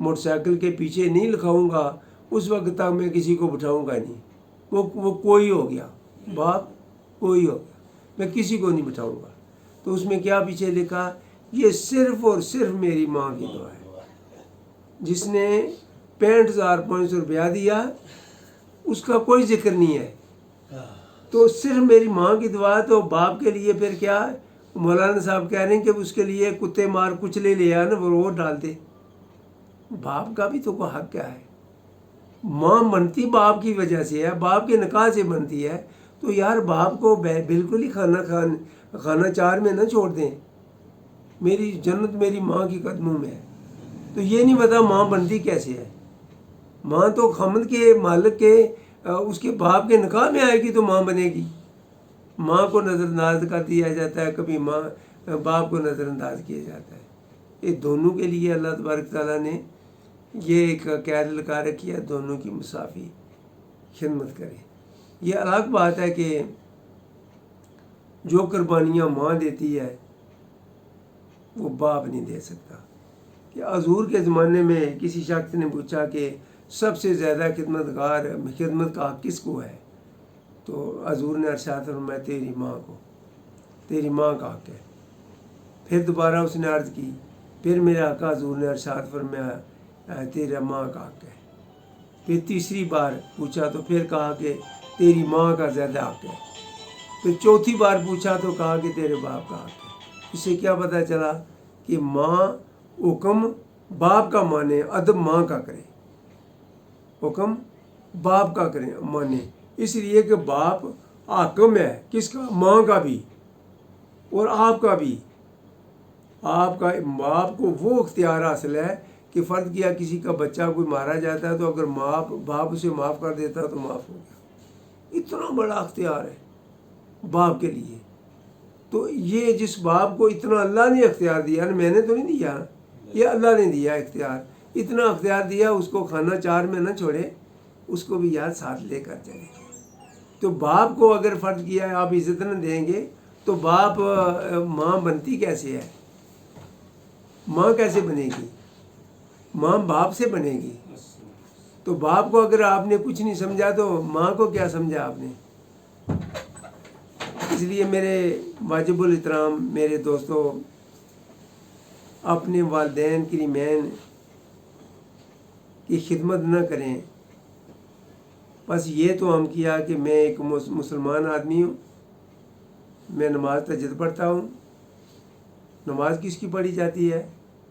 Motor cycle کے پیچھے نہیں لکھاؤں گا اس وقت تک میں کسی کو بٹھاؤں گا نہیں. وہ کوئی ہو گیا، باپ کوئی ہو گیا، میں کسی کو نہیں بٹھاؤں گا. تو اس میں کیا پیچھے لکھا، یہ صرف اور صرف میری ماں کی دعا ہے. جس نے 65,500 روپیہ دیا اس کا کوئی ذکر نہیں ہے. تو صرف میری ماں کی دعا ہے. تو باپ کے لیے پھر کیا ہے، مولانا صاحب کہہ رہے ہیں کہ اس کے لیے کتے مار کچلے لے آیا نا وہ ڈال دے. باپ کا بھی تو کوئی حق کیا ہے. ماں بنتی باپ کی وجہ سے ہے، باپ کے نکاح سے بنتی ہے. تو یار باپ کو بالکل ہی کھانا چار میں نہ چھوڑ دیں. میری جنت میری ماں کی قدموں میں ہے. تو یہ نہیں پتا ماں بنتی کیسے ہے. ماں تو خامد کے مالک کے اس کے باپ کے نکاح میں آئے گی تو ماں بنے گی. ماں کو نظر انداز کر دیا جاتا ہے، کبھی ماں باپ کو نظر انداز کیا جاتا ہے. یہ دونوں کے لیے اللہ تبارک تعالیٰ نے یہ ایک قید لگا رکھی ہے، دونوں کی مساوی خدمت کریں. یہ الگ بات ہے کہ جو قربانیاں ماں دیتی ہے وہ باپ نہیں دے سکتا. کہ حضور کے زمانے میں کسی شخص نے پوچھا کہ سب سے زیادہ خدمت کا حق کس کو ہے؟ تو حضور نے ارشاد فرمایا تیری ماں کو، تیری ماں کا حق ہے. پھر دوبارہ اس نے عرض کی، پھر میرے آقا حضور نے ارشاد فرمایا تیرا ماں کا حق ہے. پھر تیسری بار پوچھا تو پھر کہا کہ تیری ماں کا زیادہ حق ہے. پھر چوتھی بار پوچھا تو کہا کہ تیرے باپ کا حق ہے. اس سے کیا پتہ چلا کہ ماں حکم باپ کا مانے، ادب ماں کا کرے. حکم باپ کا کرے مانے، اس لیے کہ باپ حاکم ہے. کس کا؟ ماں کا بھی اور آپ کا بھی. آپ کا باپ کو وہ اختیار حاصل ہے کہ فرض کیا کسی کا بچہ کوئی مارا جاتا ہے تو اگر باپ اسے معاف کر دیتا ہے تو معاف ہو گیا. اتنا بڑا اختیار ہے باپ کے لیے. تو یہ جس باپ کو اتنا اللہ نے اختیار دیا نا، میں نے تو نہیں دیا، یہ اللہ نے دیا اختیار. اتنا اختیار دیا، اس کو کھانا چار میں نہ چھوڑے، اس کو بھی یاد ساتھ لے کر چلے. تو باپ کو اگر فرض کیا ہے آپ عزت نہ دیں گے تو باپ ماں بنتی کیسے ہے؟ ماں کیسے بنے گی؟ ماں باپ سے بنے گی. تو باپ کو اگر آپ نے کچھ نہیں سمجھا تو ماں کو کیا سمجھا آپ نے؟ اس لیے میرے واجب الاحترام میرے دوستو، اپنے والدین کریمین کی خدمت نہ کریں. بس یہ تو ہم کیا کہ میں ایک مسلمان آدمی ہوں، میں نماز تہجد پڑھتا ہوں. نماز کس کی پڑھی جاتی ہے؟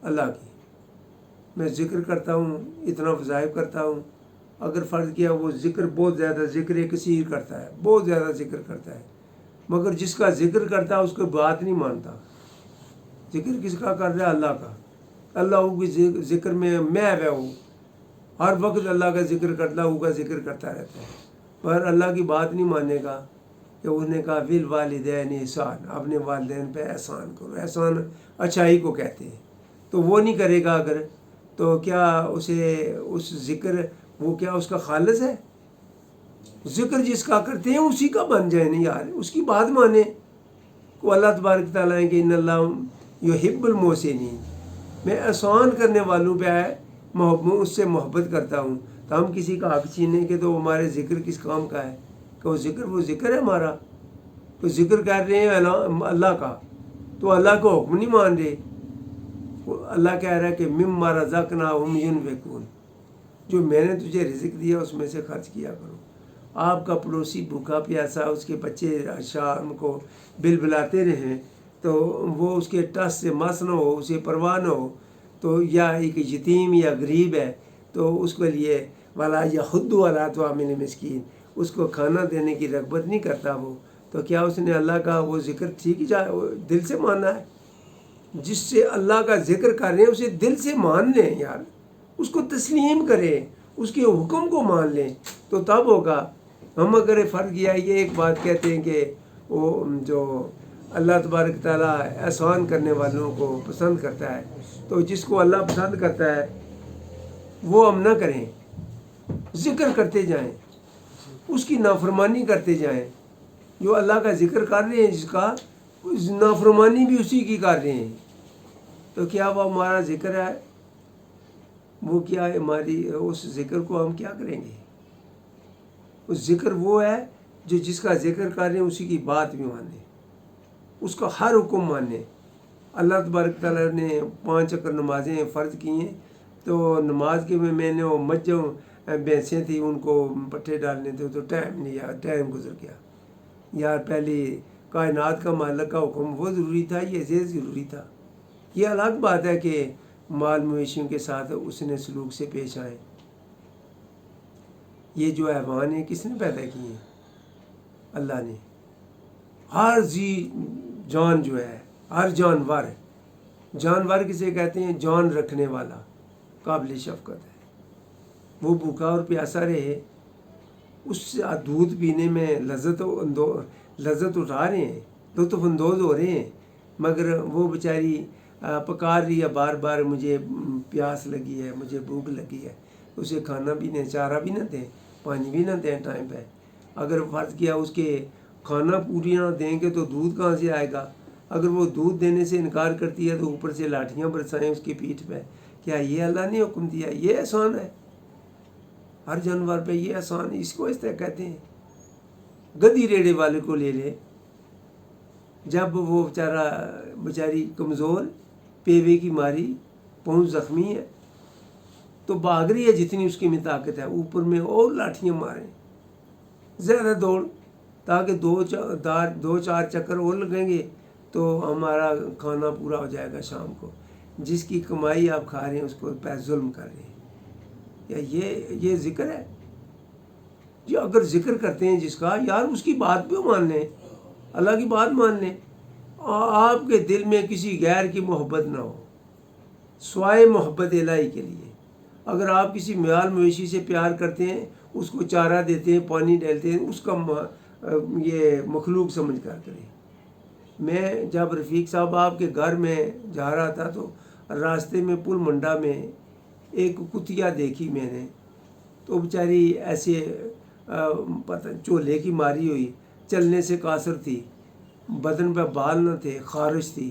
اللہ کی. میں ذکر کرتا ہوں، اتنا وظائف کرتا ہوں. اگر فرض کیا وہ ذکر بہت زیادہ ذکر کثیر کرتا ہے، بہت زیادہ ذکر کرتا ہے، مگر جس کا ذکر کرتا ہے اس کو بات نہیں مانتا. ذکر کس کا کر رہا ہے؟ اللہ کا. اللہ کی ذکر میں ہے وہ ہر وقت اللہ کا ذکر کرتا ہوگا، ذکر کرتا رہتا ہے، پر اللہ کی بات نہیں ماننے کا. کہ اس نے کہا بالوالدین احسان، اپنے والدین پہ احسان کرو. احسان اچھائی کو کہتے ہیں. تو وہ نہیں کرے گا اگر، تو کیا اسے اس ذکر وہ کیا اس کا خالص ہے؟ ذکر جس کا کرتے ہیں اسی کا بن جائے نا یار، اس کی بات مانے. کو اللہ تبارک تعالیٰ ہے کہ ان اللہ یحب المحسنین، میں احسان کرنے والوں پہ اس سے محبت کرتا ہوں. تو ہم کسی کا حق چھینیں کہ تو ہمارے ذکر کس کام کا ہے؟ کہ وہ ذکر ہے ہمارا. تو ذکر کر رہے ہیں اللہ کا، تو اللہ کو حکم نہیں مان رہے. اللہ کہہ رہا ہے کہ مما رزقناہم ینفقون، جو میں نے تجھے رزق دیا اس میں سے خرچ کیا کرو. آپ کا پڑوسی بھوکا پیاسا، اس کے بچے شام کو بلبلاتے رہیں تو وہ اس کے ٹس سے مس نہ ہو، اسے پرواہ نہ ہو، تو یا ایک یتیم یا غریب ہے تو اس کے لیے ولا یحض علی طعام المسکین، اس کو کھانا دینے کی رغبت نہیں کرتا وہ، تو کیا اس نے اللہ کا وہ ذکر ٹھیک دل سے ماننا ہے؟ جس سے اللہ کا ذکر کر رہے ہیں اسے دل سے مان لیں یار، اس کو تسلیم کریں، اس کے حکم کو مان لیں تو تب ہوگا. ہم اگر فرض کیا یہ ایک بات کہتے ہیں کہ وہ جو اللہ تبارک تعالیٰ احسان کرنے والوں کو پسند کرتا ہے، تو جس کو اللہ پسند کرتا ہے وہ ہم نہ کریں، ذکر کرتے جائیں، اس کی نافرمانی کرتے جائیں. جو اللہ کا ذکر کر رہے ہیں جس کا نافرمانی بھی اسی کی کر رہے ہیں، تو کیا وہ ہمارا ذکر ہے؟ وہ کیا ہے ہماری اس ذکر کو ہم کیا کریں گے؟ اس ذکر وہ ہے جو جس کا ذکر کر رہے ہیں اسی کی بات بھی مانے، اس کا ہر حکم مانے۔ اللہ تبارک تعالیٰ نے 5 وقت نمازیں فرض کی ہیں، تو نماز کے میں نے وہ مجھوں بھینسیں تھیں ان کو پٹھے ڈالنے تھے، تو ٹائم نہیں آیا، ٹائم گزر گیا یار۔ پہلے کائنات کا مالک کا حکم وہ ضروری تھا، یہ ضروری تھا۔ یہ الگ بات ہے کہ مال مویشیوں کے ساتھ اس نے سلوک سے پیش آئے۔ یہ جو حیوان ہیں کس نے پیدا کیے ہیں؟ اللہ نے۔ ہر جان جو ہے، ہر جانور کسے کہتے ہیں؟ جان رکھنے والا، قابل شفقت ہے۔ وہ بھوکا اور پیاسا رہے، اس سے دودھ پینے میں لذت اٹھا رہے ہیں، لطف اندوز ہو رہے ہیں، مگر وہ بیچاری پکار رہی ہے بار بار، مجھے پیاس لگی ہے، مجھے بھوک لگی ہے۔ اسے کھانا بھی نہ، چارہ بھی نہ دیں، پانی بھی نہ دیں ٹائم پہ۔ اگر فرض کیا اس کے کھانا پوری نہ دیں گے تو دودھ کہاں سے آئے گا؟ اگر وہ دودھ دینے سے انکار کرتی ہے تو اوپر سے لاٹھیاں برسائیں اس کی پیٹھ پہ۔ کیا یہ اللہ نے حکم دیا؟ یہ احسان ہے ہر جانور پہ، یہ احسان، اس کو اس طرح کہتے ہیں۔ گدھی ریڑے والے کو لے لے، جب وہ بیچاری کمزور، پیوے کی ماری، پہنچ زخمی ہے، تو بھاگ رہی ہے جتنی اس کی میں طاقت ہے، اوپر میں اور لاٹھیاں ماریں، زیادہ دوڑ، تاکہ 2-4 چکر اور لگیں گے تو ہمارا کھانا پورا ہو جائے گا شام کو۔ جس کی کمائی آپ کھا رہے ہیں اس کو پہ ظلم کر رہے ہیں۔ یا یہ ذکر ہے؟ جی اگر ذکر کرتے ہیں جس کا، یار اس کی بات بھی مان لیں، اللہ کی بات مان لیں۔ آپ کے دل میں کسی غیر کی محبت نہ ہو سوائے محبت الہی کے لیے۔ اگر آپ کسی مال مویشی سے پیار کرتے ہیں، اس کو چارہ دیتے ہیں، پانی ڈالتے ہیں، اس کا یہ مخلوق سمجھ کر کریں۔ میں جب رفیق صاحب آپ کے گھر میں جا رہا تھا تو راستے میں پل منڈا میں ایک کتیا دیکھی میں نے، تو بیچاری ایسے چولہے کی ماری ہوئی، چلنے سے قاصر تھی، بدن پہ بال نہ تھے، خارش تھی۔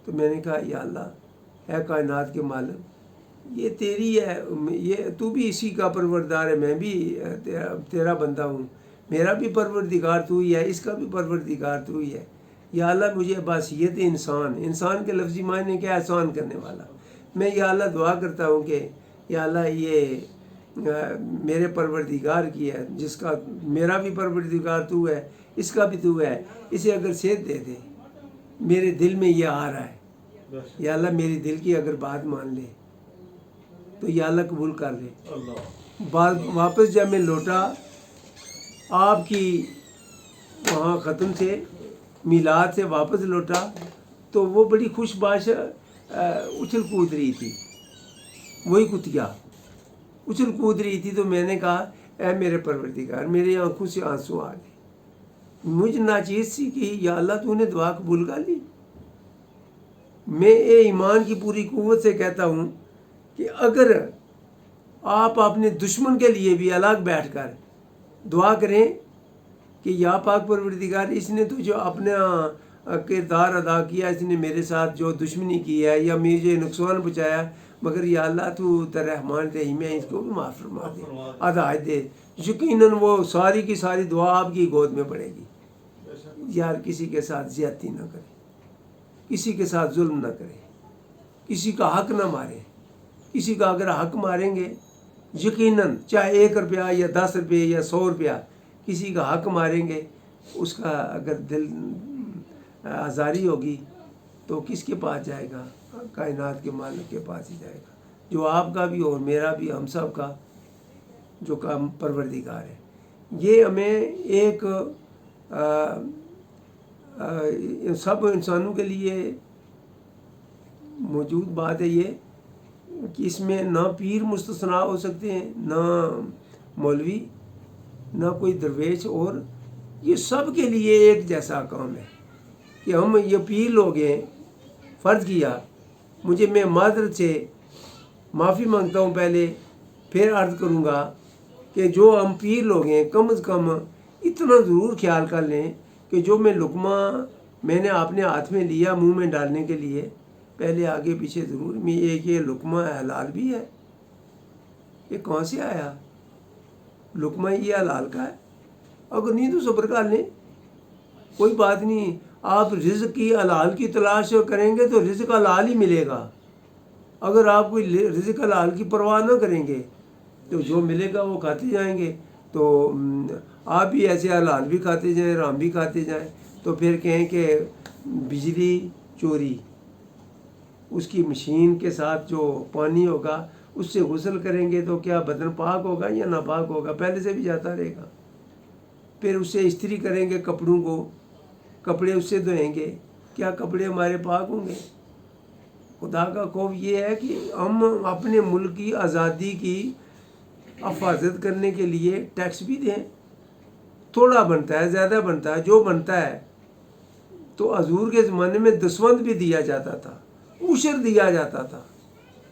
تو میں نے کہا یا اللہ، اے کائنات کے مالک، یہ تیری ہے، یہ تو بھی اسی کا پروردگار ہے، میں بھی تیرا بندہ ہوں، میرا بھی پروردگار تو ہی ہے، اس کا بھی پروردگار تو ہی ہے۔ یا اللہ مجھے بحیثیت انسان کے لفظی معنی کیا؟ احسان کرنے والا۔ میں یا اللہ دعا کرتا ہوں کہ یا اللہ یہ میرے پروردگار کی ہے، جس کا میرا بھی پروردگار تو ہے، اس کا بھی تو ہے، اسے اگر صحت دے دے، میرے دل میں یہ آ رہا ہے، یا اللہ میری دل کی اگر بات مان لے تو یا اللہ قبول کر لے۔ واپس جب میں لوٹا آپ کی وہاں ختم سے، میلاد سے واپس لوٹا، تو وہ بڑی خوش باش اچھل کود رہی تھی، وہی کتیا اچھل کود رہی تھی۔ تو میں نے کہا اے میرے پروردگار، میری آنکھوں سے آنسو آ گئے، مجھ ناچیز سی کہ یا اللہ تو نے دعا قبول کر لی۔ میں ایمان کی پوری قوت سے کہتا ہوں کہ اگر آپ اپنے دشمن کے لیے بھی الگ بیٹھ کر دعا کریں کہ یا پاک پروردگار، اس نے تو جو اپنا کردار ادا کیا، اس نے میرے ساتھ جو دشمنی کی ہے یا مجھے نقصان پہنچایا، مگر یا اللہ تو رحمان رحیم ہے، اس کو بھی معاف فرما دے، ہدایت دے، یقیناً وہ ساری کی ساری دعا آپ کی گود میں پڑے گی۔ یار کسی کے ساتھ زیادتی نہ کرے، کسی کے ساتھ ظلم نہ کرے، کسی کا حق نہ مارے۔ کسی کا اگر حق ماریں گے، یقیناً چاہے 1 روپیہ یا 10 روپے یا 100 روپیہ کسی کا حق ماریں گے، اس کا اگر دل آزاری ہوگی تو کس کے پاس جائے گا؟ کائنات کے مالک کے پاس ہی جائے گا، جو آپ کا بھی اور میرا بھی، ہم سب کا جو کام پروردگار ہے۔ یہ ہمیں ایک سب انسانوں کے لیے موجود بات ہے یہ کہ اس میں نہ پیر مستثنا ہو سکتے ہیں، نہ مولوی، نہ کوئی درویش، اور یہ سب کے لیے ایک جیسا کام ہے کہ ہم یہ پیر لوگ ہیں، فرض کیا، میں معذرت سے معافی مانگتا ہوں پہلے، پھر عرض کروں گا کہ جو ہم پیر لوگ ہیں، کم از کم اتنا ضرور خیال کر لیں کہ جو لقمہ میں نے اپنے ہاتھ میں لیا منہ میں ڈالنے کے لیے، پہلے آگے پیچھے ضرور میں یہ لقمہ حلال بھی ہے یہ کہاں سے آیا؟ لقمہ یہ حلال کا ہے، اگر نہیں تو صبر کر لیں، کوئی بات نہیں۔ آپ رزق کی حلال کی تلاش کریں گے تو رزق حلال ہی ملے گا۔ اگر آپ کوئی رزق حلال کی پرواہ نہ کریں گے تو جو ملے گا وہ کھاتے جائیں گے، تو آپ بھی ایسے حلال بھی کھاتے جائیں، حرام بھی کھاتے جائیں، تو پھر کہیں کہ بجلی چوری، اس کی مشین کے ساتھ جو پانی ہوگا اس سے غسل کریں گے تو کیا بدن پاک ہوگا یا ناپاک ہوگا؟ پہلے سے بھی جاتا رہے گا۔ پھر اس سے استری کریں گے کپڑوں کو، کپڑے اس سے دھوئیں گے، کیا کپڑے ہمارے پاک ہوں گے؟ خدا کا خوف یہ ہے کہ ہم اپنے ملک کی آزادی کی حفاظت کرنے کے لیے ٹیکس بھی دیں، تھوڑا بنتا ہے زیادہ بنتا ہے جو بنتا ہے۔ تو حضور کے زمانے میں دسوند بھی دیا جاتا تھا، عشر دیا جاتا تھا،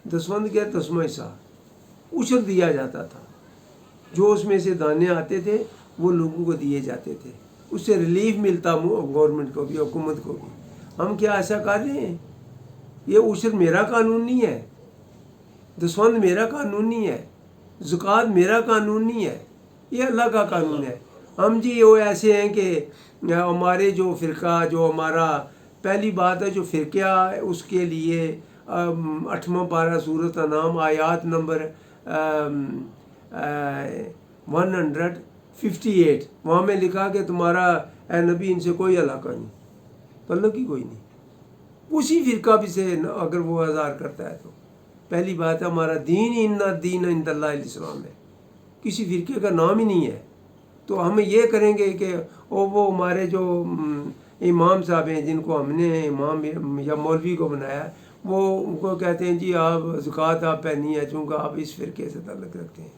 دسوند کیا 10واں حصہ عشر دیا جاتا تھا، جو اس میں سے دانے آتے تھے وہ لوگوں کو دیے جاتے تھے، اس سے ریلیف ملتا گورنمنٹ کو بھی، حکومت کو بھی۔ ہم کیا ایسا کر رہے ہیں؟ یہ عشر میرا قانون نہیں ہے، دسوند میرا قانون نہیں ہے، زکوٰۃ میرا قانون نہیں ہے، یہ اللہ کا قانون ہے۔ ہم جی وہ ایسے ہیں کہ ہمارے جو فرقہ، جو ہمارا پہلی بات ہے جو فرقہ اس کے لیے 8واں پارہ سورۃ انعام آیات نمبر 158 وہاں میں لکھا کہ تمہارا اے نبی ان سے کوئی علاقہ نہیں، تعلق ہی کوئی نہیں۔ اسی فرقہ بھی سے اگر وہ اظہار کرتا ہے تو پہلی بات ہے ہمارا دین ان الدین عند اللہ الاسلام ہے، کسی فرقے کا نام ہی نہیں ہے۔ تو ہم یہ کریں گے کہ وہ ہمارے جو امام صاحب ہیں جن کو ہم نے امام یا مولوی کو بنایا ہے، وہ ان کو کہتے ہیں جی آپ زکوٰۃ آپ پہ نہیں ہے چونکہ آپ اس فرقے سے تعلق رکھتے ہیں۔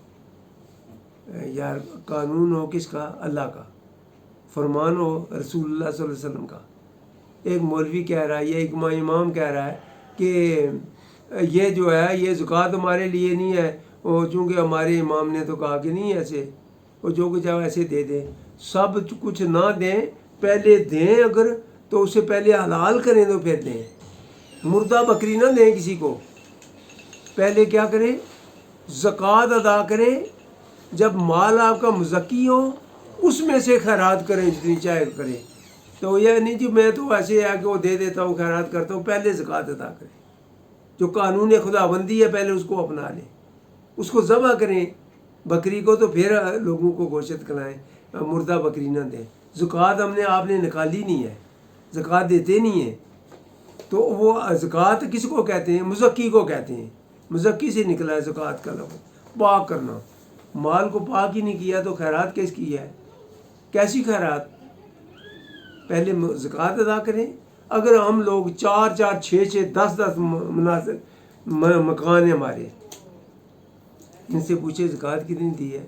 یار قانون ہو کس کا؟ اللہ کا، فرمان ہو رسول اللہ صلی اللہ علیہ وسلم کا۔ ایک مولوی کہہ رہا ہے یا ایک امام کہہ رہا ہے کہ یہ جو ہے یہ زکوٰۃ ہمارے لیے نہیں ہے، وہ چونکہ ہمارے امام نے تو کہا کہ نہیں ایسے، وہ جو کچھ ہے ایسے دے دیں۔ سب کچھ نہ دیں، پہلے دیں اگر تو اس سے پہلے حلال کریں تو پھر دیں۔ مردہ بکری نہ دیں کسی کو، پہلے کیا کریں؟ زکوٰۃ ادا کریں، جب مال آپ کا مزکی ہو اس میں سے خیرات کریں جتنی چاہے کریں۔ تو یہ نہیں جی میں تو ایسے ہے کہ وہ دے دیتا ہوں خیرات کرتا ہوں، پہلے زکوٰۃ ادا کریں۔ جو قانون خدا بندی ہے پہلے اس کو اپنا لیں، اس کو ذبح کریں بکری کو، تو پھر لوگوں کو گوشت کھلائیں، مردہ بکری نہ دیں۔ زکوٰۃ آپ نے نکالی نہیں ہے، زکوٰۃ دیتے نہیں ہیں۔ تو وہ زکوٰۃ کس کو کہتے ہیں؟ مزکی کو کہتے ہیں، مزکی سے نکلا ہے زکوٰۃ کا لفظ، پاک کرنا۔ مال کو پاک ہی نہیں کیا تو خیرات کیس کی ہے؟ کیسی خیرات؟ پہلے زکوٰۃ ادا کریں۔ اگر ہم لوگ 4 4 6 6 10 10 مکان ہیں ہمارے، ان سے پوچھے زکوٰۃ کتنی دی ہے؟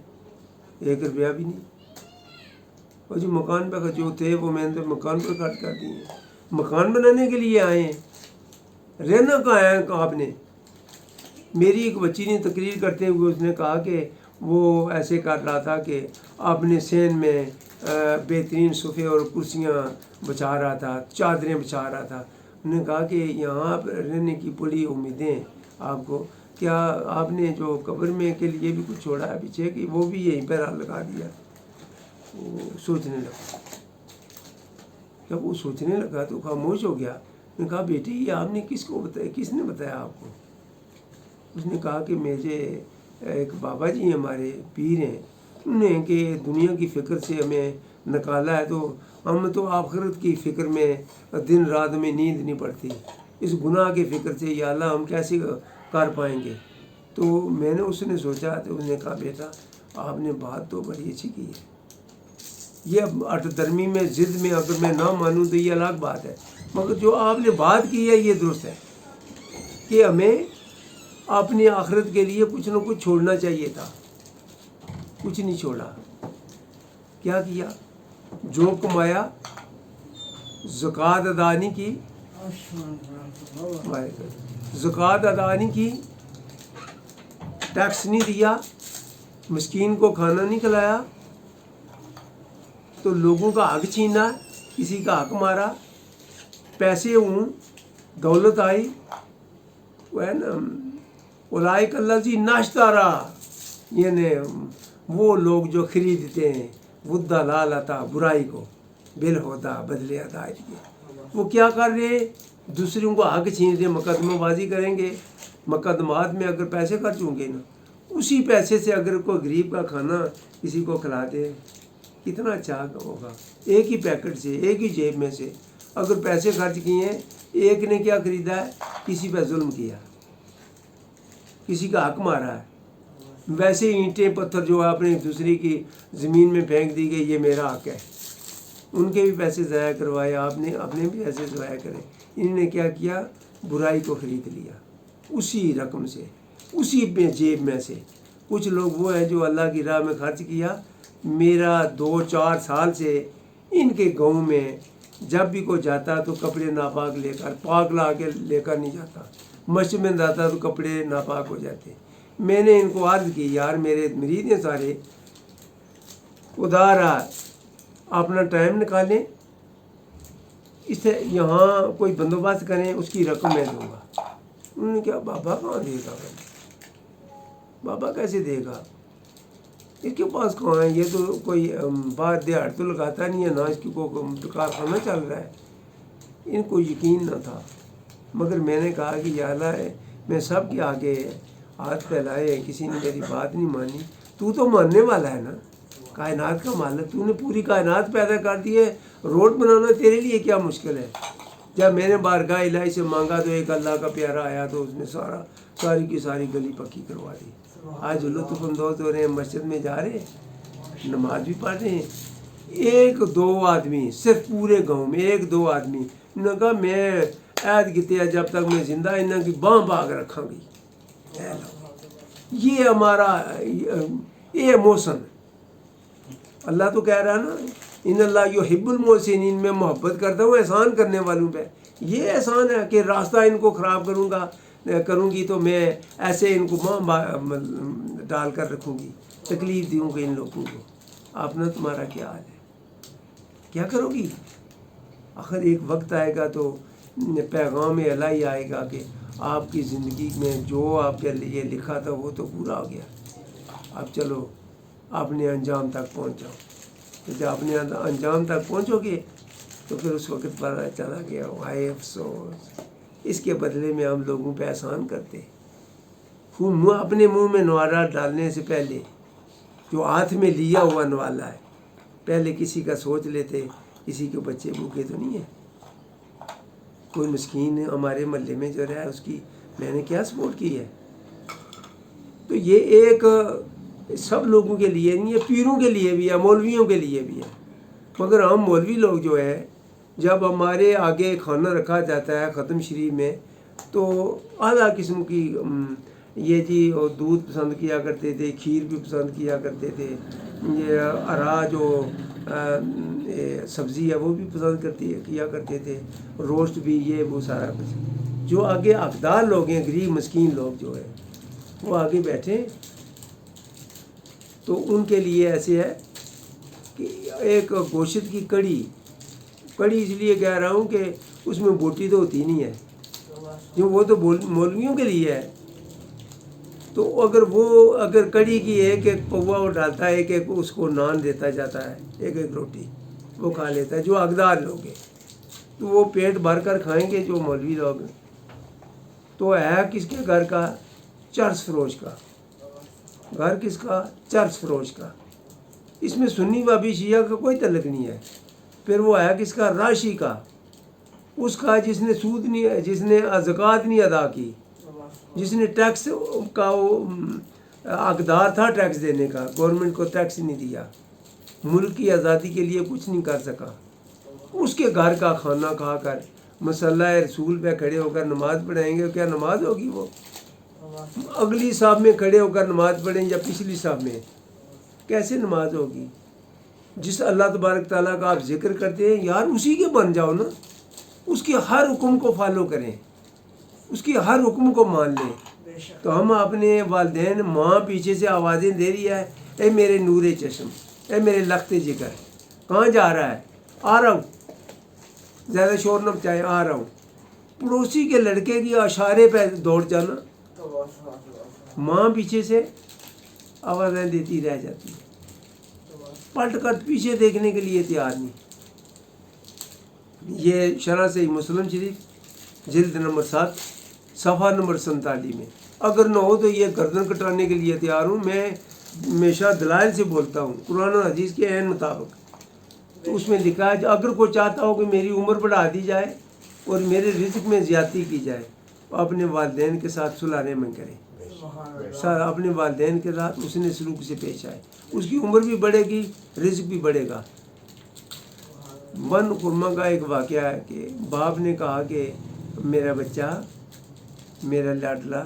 1 روپیہ بھی نہیں۔ اور جو مکان پہ جو تھے وہ میں نے تو مکان پر خرچ کر دیے ہیں۔ مکان بنانے کے لیے آئے ہیں، رہنا کہاں ہے آپ نے؟ میری ایک بچی نے تقریر کرتے ہوئے اس نے کہا کہ وہ ایسے کر رہا تھا کہ اپنے سین میں بہترین صوفے اور کرسیاں بچھا رہا تھا، چادریں بچھا رہا تھا۔ انہوں نے کہا کہ یہاں رہنے کی بڑی امیدیں آپ کو، کیا آپ نے جو قبر میں کے لیے بھی کچھ چھوڑا ہے پیچھے کہ وہ بھی یہیں پر لگا دیا؟ وہ سوچنے لگا، جب وہ سوچنے لگا تو خاموش ہو گیا۔ میں نے کہا بیٹی یہ آپ نے کس کو بتایا، کس نے بتایا آپ کو؟ اس نے کہا کہ میرے ایک بابا جی ہیں ہمارے پیر ہیں، انہوں نے کہ دنیا کی فکر سے ہمیں نکالا ہے، تو ہم تو آخرت کی فکر میں دن رات میں نیند نہیں پڑتی، اس گناہ کی فکر سے یا اللہ ہم کیسے کر پائیں گے؟ تو میں نے اس نے سوچا تو اس نے کہا بیٹا آپ نے بات تو بڑی اچھی کی ہے، یہ اٹھ درمی میں ضد میں اگر میں نہ مانوں تو یہ الگ بات ہے، مگر جو آپ نے بات کی ہے یہ درست ہے کہ ہمیں اپنی آخرت کے لیے کچھ نہ کچھ چھوڑنا چاہیے تھا۔ کچھ نہیں چھوڑا، کیا کیا؟ جو کمایا زکوٰۃ ادا نہیں کی، زکوٰۃ ادا نہیں کی، ٹیکس نہیں دیا، مسکین کو کھانا نہیں کھلایا، تو لوگوں کا حق چھینا، کسی کا حق مارا، پیسے ہوں، دولت آئی، وہ ہے نا اولئک الذین اشتروا یعنی وہ لوگ جو خریدتے ہیں ودا لال عطا برائی کو بل ہوتا بدلے ہدایت کے، وہ کیا کر رہے ہیں؟ دوسروں کو حق چھین رہے، مقدمہ بازی کریں گے، مقدمات میں اگر پیسے خرچ ہوں گے نا، اسی پیسے سے اگر کوئی غریب کا کھانا کسی کو کھلا دے کتنا اچھا ہوگا۔ ایک ہی پیکٹ سے، ایک ہی جیب میں سے اگر پیسے خرچ کیے ہیں، ایک نے کیا خریدا ہے؟ کسی پہ ظلم کیا، کسی کا حق مارا ہے۔ ویسے اینٹیں پتھر جو آپ نے دوسری کی زمین میں پھینک دی گئی، یہ میرا حق ہے، ان کے بھی پیسے ضائع کروائے، آپ نے اپنے بھی پیسے ضائع کرے۔ انہوں نے کیا کیا؟ برائی کو خرید لیا اسی رقم سے، اسی میں جیب میں سے۔ کچھ لوگ وہ ہیں جو اللہ کی راہ میں خرچ کیا۔ میرا 2-4 سال سے ان کے گاؤں میں جب بھی کوئی جاتا تو کپڑے ناپاک لے کر، پاک لا کے لے کر نہیں جاتا، مسجد میں جاتا تو کپڑے ناپاک ہو جاتے۔ میں نے ان کو عرض کی، یار میرے مرید ہیں سارے، خدا را اپنا ٹائم نکالیں، اس سے یہاں کوئی بندوبست کریں، اس کی رقم میں دوں گا۔ انہوں نے کہا بابا کہاں دے گا؟ بابا کیسے دے گا؟ اس کے پاس کہاں ہے؟ یہ تو کوئی باہر دیہڑ تو لگاتا نہیں ہے، نہ اس کی کوئی کارخانہ چل رہا ہے۔ ان کو یقین نہ تھا، مگر میں نے کہا کہ یا اللہ میں سب کے آگے ہاتھ پھیلائے، کسی نے میری بات نہیں مانی، تو ماننے والا ہے نا، کائنات کا مالک، تو نے پوری کائنات پیدا کر دی ہے، روڈ بنانا تیرے لیے کیا مشکل ہے؟ جب میں نے بارگاہ الہی سے مانگا تو ایک اللہ کا پیارا آیا تو اس نے ساری کی ساری گلی پکی کروا دی۔ آج لطف اندوز ہو رہے ہیں، مسجد میں جا رہے ہیں، نماز بھی پڑھ رہے ہیں۔ 1-2 آدمی صرف پورے گاؤں میں 1-2 آدمی نے کہا میں عہد کیتے ہیں جب تک میں زندہ انہوں کی باں باغ رکھاں گی۔ یہ ہمارا یہ محسن، اللہ تو کہہ رہا ہے نا ان اللہ یحب المحسنین، میں محبت کرتا ہوں احسان کرنے والوں پہ۔ یہ احسان ہے کہ راستہ ان کو خراب کروں گی تو میں ایسے ان کو ڈال کر رکھوں گی، تکلیف دوں گی ان لوگوں کو۔ اپنا تمہارا کیا حال ہے؟ کیا کرو گی؟ آخر ایک وقت آئے گا تو پیغام الہی آئے گا کہ آپ کی زندگی میں جو آپ کے لیے لکھا تھا وہ تو پورا ہو گیا، اب چلو اپنے انجام تک پہنچ جاؤ۔ جب اپنے انجام تک پہنچو گے تو پھر اس وقت پتہ چلا گیا ہائے افسوس، اس کے بدلے میں ہم لوگوں پہ احسان کرتے۔ اپنے منہ میں نوالہ ڈالنے سے پہلے جو ہاتھ میں لیا ہوا نوالا ہے، پہلے کسی کا سوچ لیتے، کسی کے بچے بھوکے تو نہیں ہیں؟ کوئی مسکین ہمارے محلے میں جو رہا ہے اس کی میں نے کیا سپورٹ کی ہے؟ تو یہ ایک سب لوگوں کے لیے نہیں ہے، پیروں کے لیے بھی ہے، مولویوں کے لیے بھی ہے۔ مگر ہم مولوی لوگ جو ہے جب ہمارے آگے کھانا رکھا جاتا ہے ختم شریف میں تو اعلیٰ قسم کی یہ جی دودھ پسند کیا کرتے تھے، کھیر بھی پسند کیا کرتے تھے، یہ ارا جو سبزی ہے وہ بھی پسند کیا کرتے تھے، روسٹ بھی، یہ وہ سارا کچھ۔ جو آگے حقدار لوگ ہیں، غریب مسکین لوگ جو ہے وہ آگے بیٹھے تو ان کے لیے ایسے ہے کہ ایک گوشت کی کڑی اس لیے کہہ رہا ہوں کہ اس میں بوٹی تو ہوتی نہیں ہے، جو وہ تو مولویوں کے لیے ہے۔ تو اگر کڑی کی ایک پوا وہ ڈالتا ہے، ایک اس کو نان دیتا جاتا ہے، ایک روٹی وہ کھا لیتا ہے جو حقدار لوگ ہیں، تو وہ پیٹ بھر کر کھائیں گے جو مولوی لوگ ہیں۔ تو ہے کس کے گھر کا؟ چرس فروش کا گھر، کس کا؟ چرس فروش کا۔ اس میں سنی وابی شیعہ کا کوئی تعلق نہیں ہے۔ پھر وہ ہے کس کا؟ راشی کا، اس کا جس نے سود نہیں، جس نے زکوٰۃ نہیں ادا کی، جس نے ٹیکس کا حقدار تھا ٹیکس دینے کا، گورنمنٹ کو ٹیکس نہیں دیا، ملک کی آزادی کے لیے کچھ نہیں کر سکا، اس کے گھر کا کھانا کھا کر مصلی رسول پہ کھڑے ہو کر نماز پڑھائیں گے، کیا نماز ہوگی؟ وہ اگلی صاحب میں کھڑے ہو کر نماز پڑھیں یا پچھلی صاحب میں؟ کیسے نماز ہوگی؟ جس اللہ تبارک تعالیٰ کا آپ ذکر کرتے ہیں، یار اسی کے بن جاؤ نا، اس کے ہر حکم کو فالو کریں، اس کی ہر حکم کو مان لیں۔ تو ہم اپنے والدین، ماں پیچھے سے آوازیں دے رہی ہے، اے میرے نور چشم، اے میرے لخت جگر، کہاں جا رہا ہے؟ آ رہا ہوں، زیادہ شور نہ مچائے، آ رہا ہوں۔ پڑوسی کے لڑکے کی اشارے پہ دوڑ جانا، ماں پیچھے سے آوازیں دیتی رہ جاتی ہے، پلٹ کر پیچھے دیکھنے کے لیے تیار نہیں۔ یہ شرح صحیح مسلم شریف جلد نمبر 7 صفحہ نمبر 47 میں، اگر نہ ہو تو یہ گردن کٹانے کے لیے تیار ہوں۔ میں ہمیشہ دلائل سے بولتا ہوں، قرآن و حدیث کے عین مطابق۔ تو اس میں لکھا ہے کہ اگر کوئی چاہتا ہو کہ میری عمر بڑھا دی جائے اور میرے رزق میں زیادتی کی جائے تو اپنے والدین کے ساتھ صلح رحمی کرے، اپنے والدین کے ساتھ حسن سلوک سے پیش آئے، اس کی عمر بھی بڑھے گی، رزق بھی بڑھے گا۔ من خرمہ کا ایک واقعہ ہے کہ باپ نے کہا کہ میرا بچہ، میرا لاڈلا،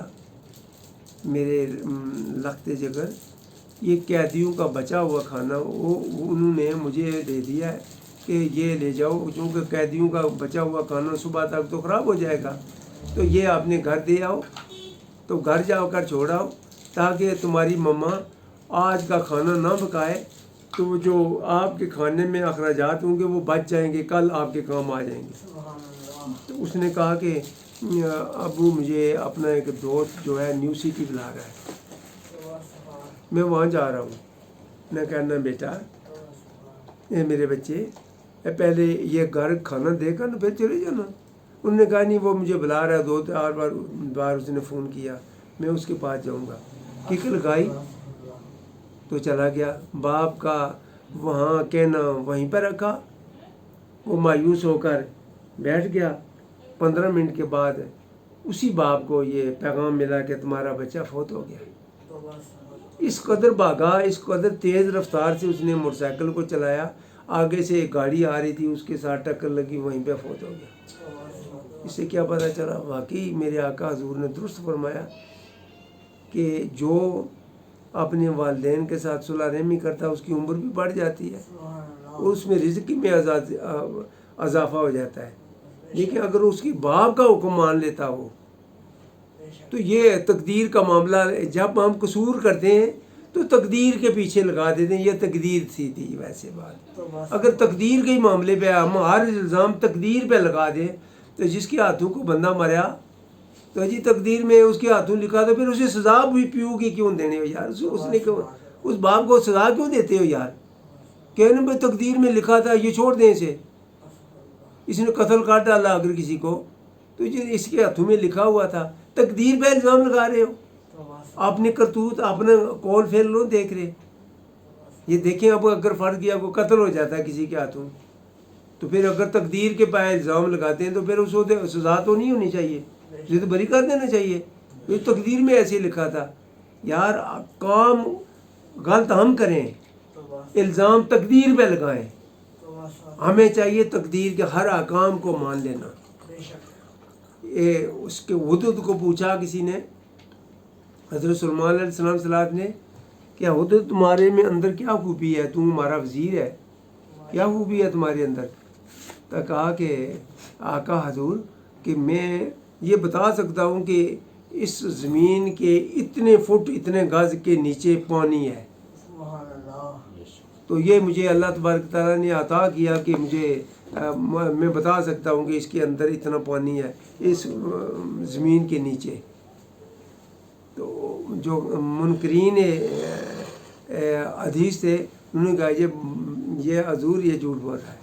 میرے لخت جگر، یہ قیدیوں کا بچا ہوا کھانا وہ انہوں نے مجھے دے دیا ہے کہ یہ لے جاؤ، چونکہ قیدیوں کا بچا ہوا کھانا صبح تک تو خراب ہو جائے گا، تو یہ اپنے گھر دے آؤ، تو گھر جا کر چھوڑاؤ تاکہ تمہاری مما آج کا کھانا نہ پکائے، تو جو آپ کے کھانے میں اخراجات ہوں گے وہ بچ جائیں گے، کل آپ کے کام آ جائیں گے۔ تو اس نے کہا کہ ابو مجھے اپنا ایک دوست جو ہے نیو سٹی بلا رہا ہے، میں وہاں جا رہا ہوں۔ میں کہنا بیٹا اے میرے بچے پہلے یہ گھر کھانا دے کر نا پھر چلے جانا۔ انہوں نے کہا نہیں وہ مجھے بلا رہا ہے، 2-4 بار اس نے فون کیا، میں اس کے پاس جاؤں گا۔ کک لگائی تو چلا گیا۔ باپ کا وہاں کہنا وہیں پر رکھا، وہ مایوس ہو کر بیٹھ گیا۔ 15 منٹ کے بعد اسی باپ کو یہ پیغام ملا کہ تمہارا بچہ فوت ہو گیا۔ اس قدر بھاگا، اس قدر تیز رفتار سے اس نے موٹر سائیکل کو چلایا، آگے سے ایک گاڑی آ رہی تھی، اس کے ساتھ ٹکر لگی، وہیں پہ فوت ہو گیا۔ اس سے کیا پتہ چلا؟ واقعی میرے آقا حضور نے درست فرمایا کہ جو اپنے والدین کے ساتھ صلح رحمی کرتا ہے اس کی عمر بھی بڑھ جاتی ہے اور اس میں رزق میں اضافہ ہو جاتا ہے۔ لیکن اگر اس کی باپ کا حکم مان لیتا ہو تو یہ تقدیر کا معاملہ، جب ہم قصور کرتے ہیں تو تقدیر کے پیچھے لگا دیتے ہیں، یہ تقدیر تھی ویسے بات۔ اگر تقدیر کے معاملے پہ ہم ہر الزام تقدیر پہ لگا دیں تو جس کے ہاتھوں کو بندہ مریا تو جی تقدیر میں اس کے ہاتھوں لکھا تو پھر اسے سزا بھی پیو گی کیوں دینے ہو یار؟ اس نے اس باپ کو سزا کیوں دیتے ہو یار؟ کہنے بھائی تقدیر میں لکھا تھا، یہ چھوڑ دیں اسے، اس نے قتل کر ڈالا اگر کسی کو تو یہ اس کے ہاتھوں میں لکھا ہوا تھا، تقدیر پہ الزام لگا رہے ہو، اپنے کرتوت اپنا کول فیل لو دیکھ رہے۔ یہ دیکھیں اب اگر فرض کیا کوئی قتل ہو جاتا ہے کسی کے ہاتھوں تو پھر اگر تقدیر کے پائے الزام لگاتے ہیں تو پھر اس کو سزا تو نہیں ہونی چاہیے، یہ تو بری کر دینا چاہیے، یہ تقدیر میں ایسے لکھا تھا۔ یار کام غلط ہم کریں، الزام تقدیر پہ لگائیں، ہمیں چاہیے تقدیر کے ہر احکام کو مان لینا۔ اس کے حدود کو پوچھا کسی نے حضرت سلیمان علیہ السلام نے کہ حدود تمہارے میں اندر کیا خوبی ہے، تم ہمارا وزیر ہے، کیا خوبی ہے تمہارے اندر؟ تو کہا کہ آقا حضور کہ میں یہ بتا سکتا ہوں کہ اس زمین کے اتنے فٹ اتنے گز کے نیچے پانی ہے، تو یہ مجھے اللہ تبارک تعالیٰ نے عطا کیا کہ میں بتا سکتا ہوں کہ اس کے اندر اتنا پانی ہے اس زمین کے نیچے۔ تو جو منکرین حدیث تھے انہوں نے کہا یہ حضور یہ جھوٹ بول رہا ہے۔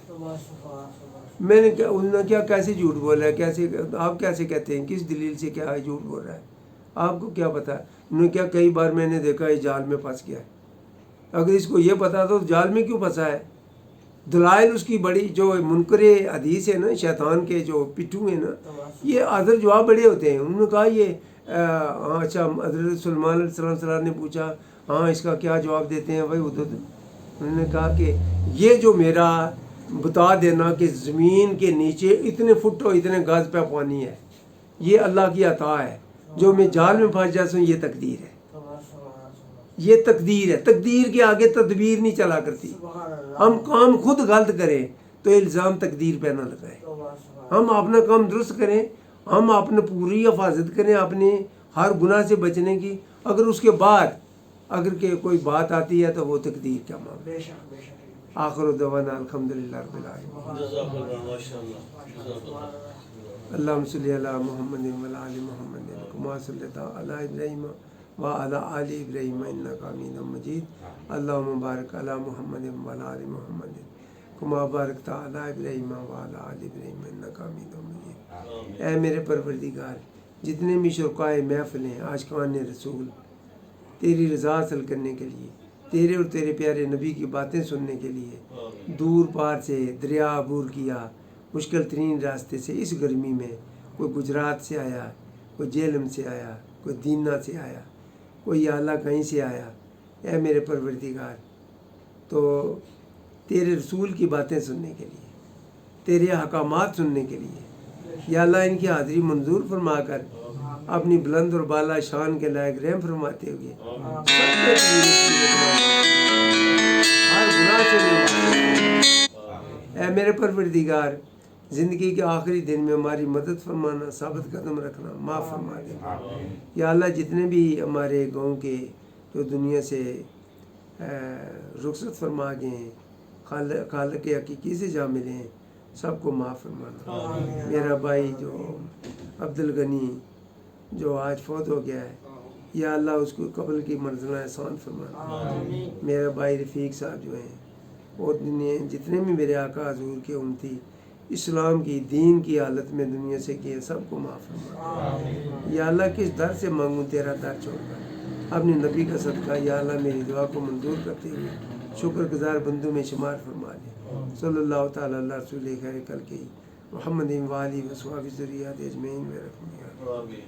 میں نے کہا انہوں نے کیا کیسے جھوٹ بول رہا ہے، کیسے آپ کیسے کہتے ہیں، کس دلیل سے کیا جھوٹ بول رہا ہے، آپ کو کیا پتا؟ انہوں نے کیا کئی بار میں نے دیکھا یہ جال میں پھنس گیا ہے، اگر اس کو یہ پتا تو جال میں کیوں پھنسا ہے؟ دلائل اس کی بڑی جو منکر حدیث ہے نا، شیطان کے جو پٹھو ہیں نا، یہ حاضر جواب بڑے ہوتے ہیں۔ انہوں نے کہا یہ اچھا حضرت سلیمان علیہ السلام نے پوچھا ہاں اس کا کیا جواب دیتے ہیں بھائی حدود؟ انہوں نے کہا کہ یہ جو میرا بتا دینا کہ زمین کے نیچے اتنے فٹ اور اتنے گز پہ پانی ہے، یہ اللہ کی عطا ہے، جو میں جال میں پھنس جاتا ہوں یہ تقدیر ہے، یہ تقدیر ہے، تقدیر کے آگے تدبیر نہیں چلا کرتی۔ ہم کام خود غلط کریں تو الزام تقدیر پہ نہ لگائیں، ہم اپنا کام درست کریں، ہم اپنے پوری حفاظت کریں اپنے ہر گناہ سے بچنے کی، اگر اس کے بعد اگر کہ کوئی بات آتی ہے تو وہ تقدیر کا معاملہ۔ آخر دعوانا الحمدللہ رب العالمین۔ اللہم صلی علی محمد و علی محمد کما صلیت علی ابراہیم وعلی آل ابراہیم انک حمید مجید اللہم بارک علی محمد وعلی آل محمد کما بارکت علی ابراہیم وعلی آل ابراہیم انک حمید مجید۔ اے میرے پروردگار، جتنے بھی شرکائے محفل ہیں عاشقان رسول تیری رضا حاصل کرنے کے لیے، تیرے اور تیرے پیارے نبی کی باتیں سننے کے لیے دور پار سے دریا عبور کیا، مشکل ترین راستے سے، اس گرمی میں کوئی گجرات سے آیا، کوئی جہلم سے آیا، کوئی دینا سے آیا، کوئی یا اللہ کہیں سے آیا۔ اے میرے پروردگار، تو تیرے رسول کی باتیں سننے کے لیے، تیرے احکامات سننے کے لیے، یا اللہ ان کی حاضری منظور فرما کر اپنی بلند اور بالا شان کے لائق رحم فرماتے ہوئے ہر گناہ سے اے میرے پروردگار، زندگی کے آخری دن میں ہماری مدد فرمانا، ثابت قدم رکھنا، معاف فرما دینا۔ یا اللہ جتنے بھی ہمارے گاؤں کے جو دنیا سے رخصت فرما گئے ہیں، خالق حقیقی سے جا ملے ہیں، سب کو معاف فرمانا۔ میرا بھائی جو عبدالغنی جو آج فوت ہو گیا ہے، یا اللہ اس کو قبر کی منزلیں آسان فرمانا۔ میرا بھائی رفیق صاحب جو ہیں، اور جتنے بھی میرے آقا حضور کے امتی اسلام کی دین کی حالت میں دنیا سے کیے، سب کو معاف فرما۔ یا اللہ کس در سے مانگوں تیرا در چھوڑ کر، اپنے نبی کا صدقہ یا اللہ میری دعا کو منظور کرتے ہوئے شکر گزار بندوں میں شمار فرما دے۔ صلی اللہ تعالیٰ اللہ رسول خیر کل کے محمد والی وصحبہ ذریات اجمعین میں رکھنی۔